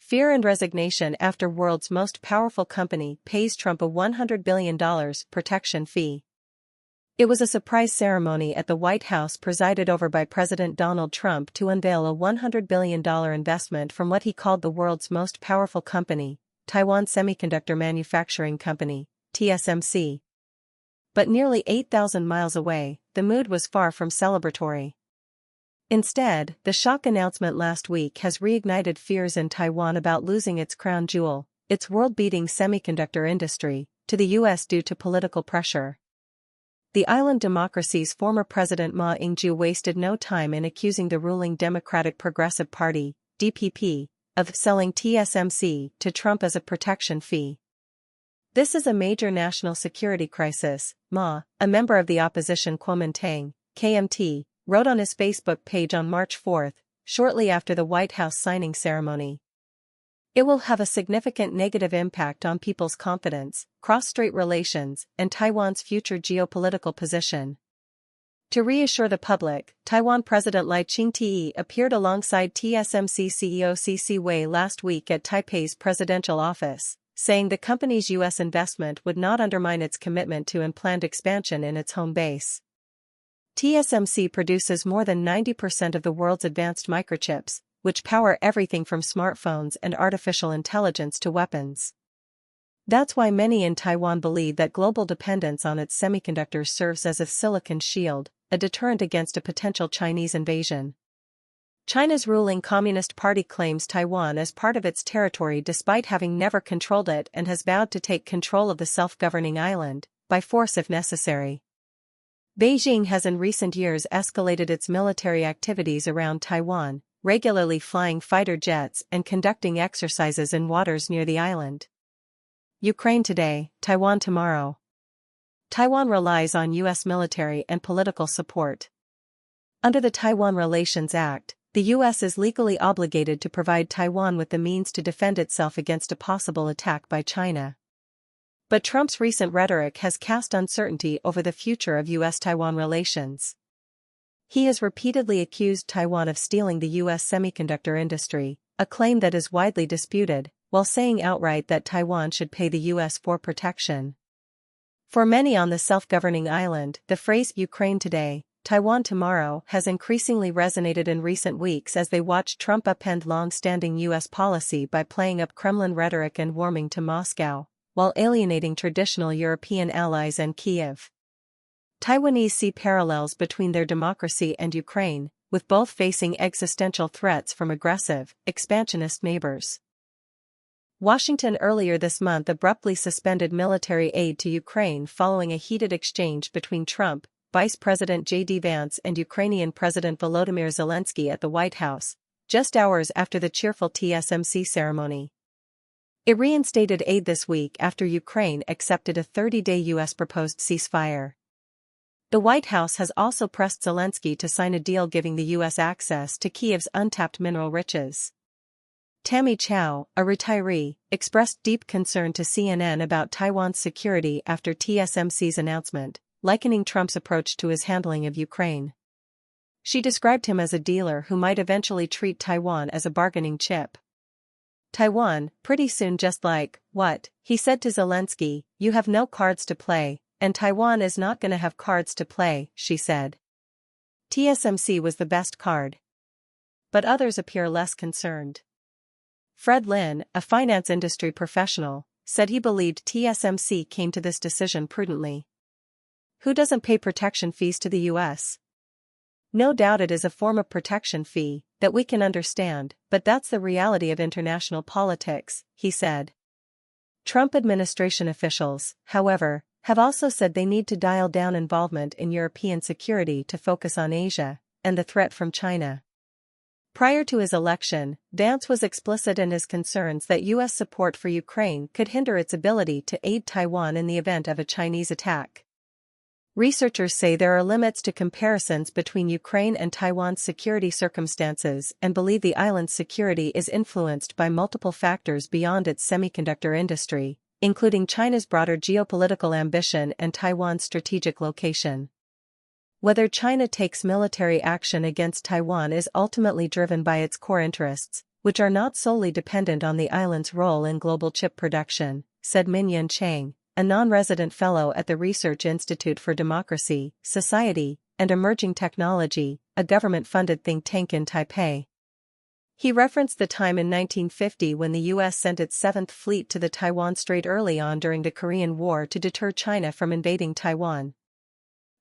Fear and resignation after world's most powerful company pays Trump a $100 billion protection fee. It was a surprise ceremony at the White House presided over by President Donald Trump to unveil a $100 billion investment from what he called the world's most powerful company, Taiwan Semiconductor Manufacturing Company, TSMC. But nearly 8,000 miles away, the mood was far from celebratory. Instead, the shock announcement last week has reignited fears in Taiwan about losing its crown jewel, its world-beating semiconductor industry, to the U.S. due to political pressure. The island democracy's former president Ma Ying-jeou wasted no time in accusing the ruling Democratic Progressive Party, DPP, of selling TSMC to Trump as a protection fee. This is a major national security crisis, Ma, a member of the opposition Kuomintang, KMT, wrote on his Facebook page on March 4, shortly after the White House signing ceremony. It will have a significant negative impact on people's confidence, cross-strait relations, and Taiwan's future geopolitical position. To reassure the public, Taiwan President Lai Ching-te appeared alongside TSMC CEO C.C. Wei last week at Taipei's presidential office, saying the company's U.S. investment would not undermine its commitment to and planned expansion in its home base. TSMC produces more than 90% of the world's advanced microchips, which power everything from smartphones and artificial intelligence to weapons. That's why many in Taiwan believe that global dependence on its semiconductors serves as a silicon shield, a deterrent against a potential Chinese invasion. China's ruling Communist Party claims Taiwan as part of its territory despite having never controlled it and has vowed to take control of the self-governing island, by force if necessary. Beijing has in recent years escalated its military activities around Taiwan, regularly flying fighter jets and conducting exercises in waters near the island. Ukraine today, Taiwan tomorrow. Taiwan relies on U.S. military and political support. Under the Taiwan Relations Act, the U.S. is legally obligated to provide Taiwan with the means to defend itself against a possible attack by China. But Trump's recent rhetoric has cast uncertainty over the future of U.S.-Taiwan relations. He has repeatedly accused Taiwan of stealing the U.S. semiconductor industry, a claim that is widely disputed, while saying outright that Taiwan should pay the U.S. for protection. For many on the self-governing island, the phrase Ukraine today, Taiwan tomorrow has increasingly resonated in recent weeks as they watch Trump upend long-standing U.S. policy by playing up Kremlin rhetoric and warming to Moscow, while alienating traditional European allies and Kyiv. Taiwanese see parallels between their democracy and Ukraine, with both facing existential threats from aggressive, expansionist neighbors. Washington earlier this month abruptly suspended military aid to Ukraine following a heated exchange between Trump, Vice President J.D. Vance and Ukrainian President Volodymyr Zelensky at the White House, just hours after the cheerful TSMC ceremony. It reinstated aid this week after Ukraine accepted a 30-day U.S. proposed ceasefire. The White House has also pressed Zelensky to sign a deal giving the U.S. access to Kyiv's untapped mineral riches. Tammy Chow, a retiree, expressed deep concern to CNN about Taiwan's security after TSMC's announcement, likening Trump's approach to his handling of Ukraine. She described him as a dealer who might eventually treat Taiwan as a bargaining chip. Taiwan, pretty soon just like, what, he said to Zelensky, you have no cards to play. And Taiwan is not gonna have cards to play, she said. TSMC was the best card. But others appear less concerned. Fred Lin, a finance industry professional, said he believed TSMC came to this decision prudently. Who doesn't pay protection fees to the U.S.? No doubt it is a form of protection fee that we can understand, but that's the reality of international politics, he said. Trump administration officials, however, have also said they need to dial down involvement in European security to focus on Asia and the threat from China. Prior to his election, Vance was explicit in his concerns that U.S. support for Ukraine could hinder its ability to aid Taiwan in the event of a Chinese attack. Researchers say there are limits to comparisons between Ukraine and Taiwan's security circumstances and believe the island's security is influenced by multiple factors beyond its semiconductor industry, including China's broader geopolitical ambition and Taiwan's strategic location. Whether China takes military action against Taiwan is ultimately driven by its core interests, which are not solely dependent on the island's role in global chip production, said Minyan Chang, a non-resident fellow at the Research Institute for Democracy, Society, and Emerging Technology, a government-funded think tank in Taipei. He referenced the time in 1950 when the U.S. sent its 7th Fleet to the Taiwan Strait early on during the Korean War to deter China from invading Taiwan.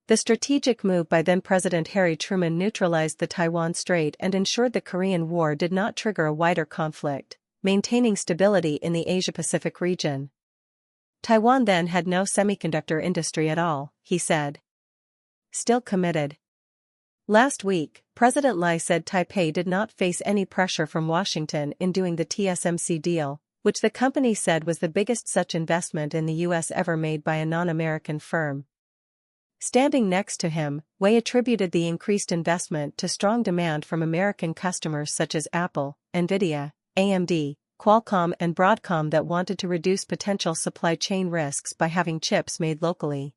The strategic move by then-President Harry Truman neutralized the Taiwan Strait and ensured the Korean War did not trigger a wider conflict, maintaining stability in the Asia-Pacific region. Taiwan then had no semiconductor industry at all, he said. Still committed. Last week, President Lai said Taipei did not face any pressure from Washington in doing the TSMC deal, which the company said was the biggest such investment in the U.S. ever made by a non-American firm. Standing next to him, Wei attributed the increased investment to strong demand from American customers such as Apple, Nvidia, AMD, Qualcomm and Broadcom that wanted to reduce potential supply chain risks by having chips made locally.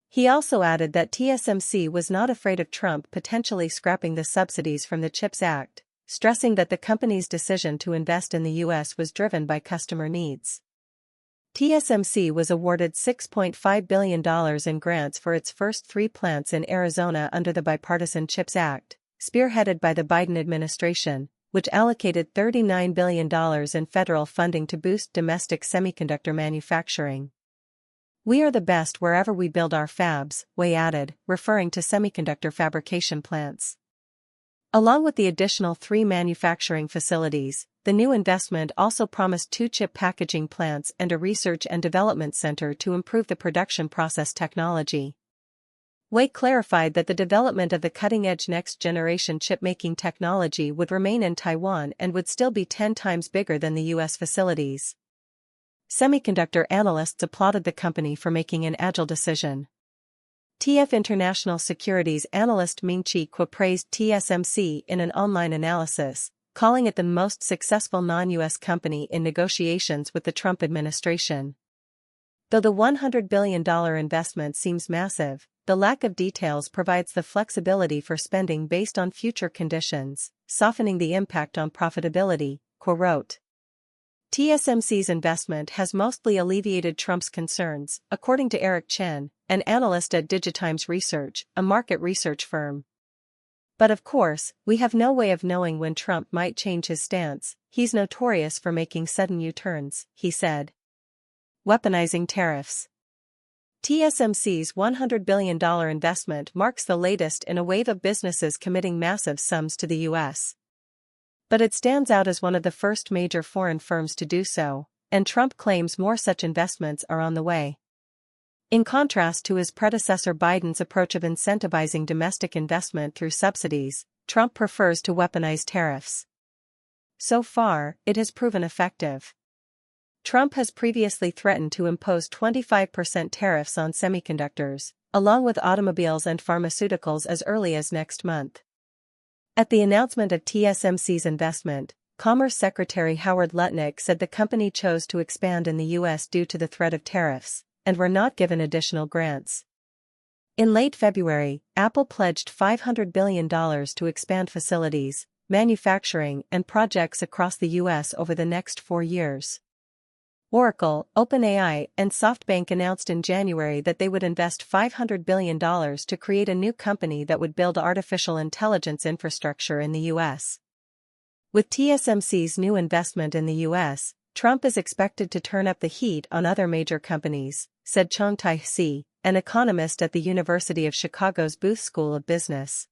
He also added that TSMC was not afraid of Trump potentially scrapping the subsidies from the CHIPS Act, stressing that the company's decision to invest in the U.S. was driven by customer needs. TSMC was awarded $6.5 billion in grants for its first 3 plants in Arizona under the Bipartisan CHIPS Act, spearheaded by the Biden administration, which allocated $39 billion in federal funding to boost domestic semiconductor manufacturing. "We are the best wherever we build our fabs," Wei added, referring to semiconductor fabrication plants. Along with the additional 3 manufacturing facilities, the new investment also promised 2 chip packaging plants and a research and development center to improve the production process technology. Wei clarified that the development of the cutting-edge next-generation chip-making technology would remain in Taiwan and would still be 10 times bigger than the U.S. facilities. Semiconductor analysts applauded the company for making an agile decision. TF International Securities analyst Ming-Chi Kuo praised TSMC in an online analysis, calling it the most successful non-U.S. company in negotiations with the Trump administration. Though the $100 billion investment seems massive, the lack of details provides the flexibility for spending based on future conditions, softening the impact on profitability, Kuo wrote. TSMC's investment has mostly alleviated Trump's concerns, according to Eric Chen, an analyst at Digitimes Research, a market research firm. But of course, we have no way of knowing when Trump might change his stance. He's notorious for making sudden U-turns, he said. Weaponizing tariffs. TSMC's $100 billion investment marks the latest in a wave of businesses committing massive sums to the U.S. But it stands out as one of the first major foreign firms to do so, and Trump claims more such investments are on the way. In contrast to his predecessor Biden's approach of incentivizing domestic investment through subsidies, Trump prefers to weaponize tariffs. So far, it has proven effective. Trump has previously threatened to impose 25% tariffs on semiconductors, along with automobiles and pharmaceuticals as early as next month. At the announcement of TSMC's investment, Commerce Secretary Howard Lutnick said the company chose to expand in the U.S. due to the threat of tariffs, and were not given additional grants. In late February, Apple pledged $500 billion to expand facilities, manufacturing and projects across the U.S. over the next 4 years. Oracle, OpenAI, and SoftBank announced in January that they would invest $500 billion to create a new company that would build artificial intelligence infrastructure in the U.S. With TSMC's new investment in the U.S., Trump is expected to turn up the heat on other major companies, said Chong Tai-si, an economist at the University of Chicago's Booth School of Business.